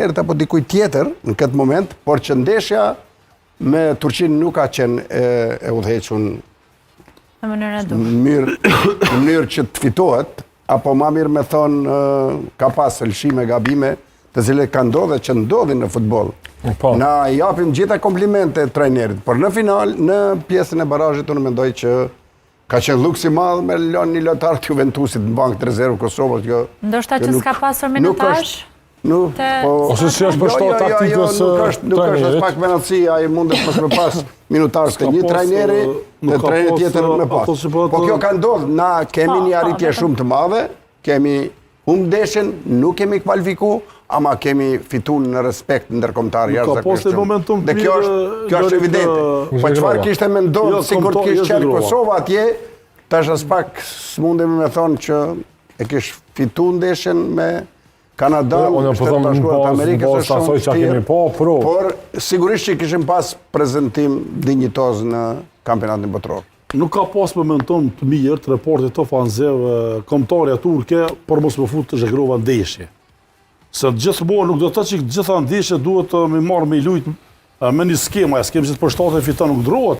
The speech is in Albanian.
erët apo dikuj tjetër në këtë moment, por që ndeshja me Turqinë nuk ka qenë e udhëhequr në mënyrë që të fitohet, apo ma mirë me thonë ka pas fëlshime, gabime, të cilet ka ndodhe që ndodhin në futbol. Na japim gjitha komplimente trajnerit, por në final, në pjesën e barazhit, unë mendoj që ka qenë luksi madh me lënë një lojtar të Juventusit në bankë të rezervë Kosovës. Ndoshta që s'ka pasur minutazh? Ose si është përshto taktikës trajnerit? Nuk është as pak menatësi, ai mundet mos me pas minutazh të një trajneri, dhe trajneri tjetër me pas. Po kjo ka ndodhur, na kemi një arritje shumë të madhe, kemi humbur ndeshjen, nuk kemi kvalifikuar, ama kemi fituar në respekt ndërkombëtar jashtëzakonisht. Dhe kjo është evidente. Po çfarë kishte mendon sikur të kishte qenë Kosova atje, tash as pak s'mundemi me thonë që e kish fituar ndeshjen me Kanadan, Shtetet Bashkuara të Amerikës është shumë vështirë, por sigurisht që kishim pas prezantim dinjitoz në kampionatin botror. Nuk ka pas momenton të mirë të reportit të fanzev kombëtarja turke, por mos më fut të zhegrova ndeshje. Se gjithmonë nuk do të thotë që gjitha ndeshjet duhet me marrë me lujt me një skema, skema që të për shtatë e fiton nuk ndrohet.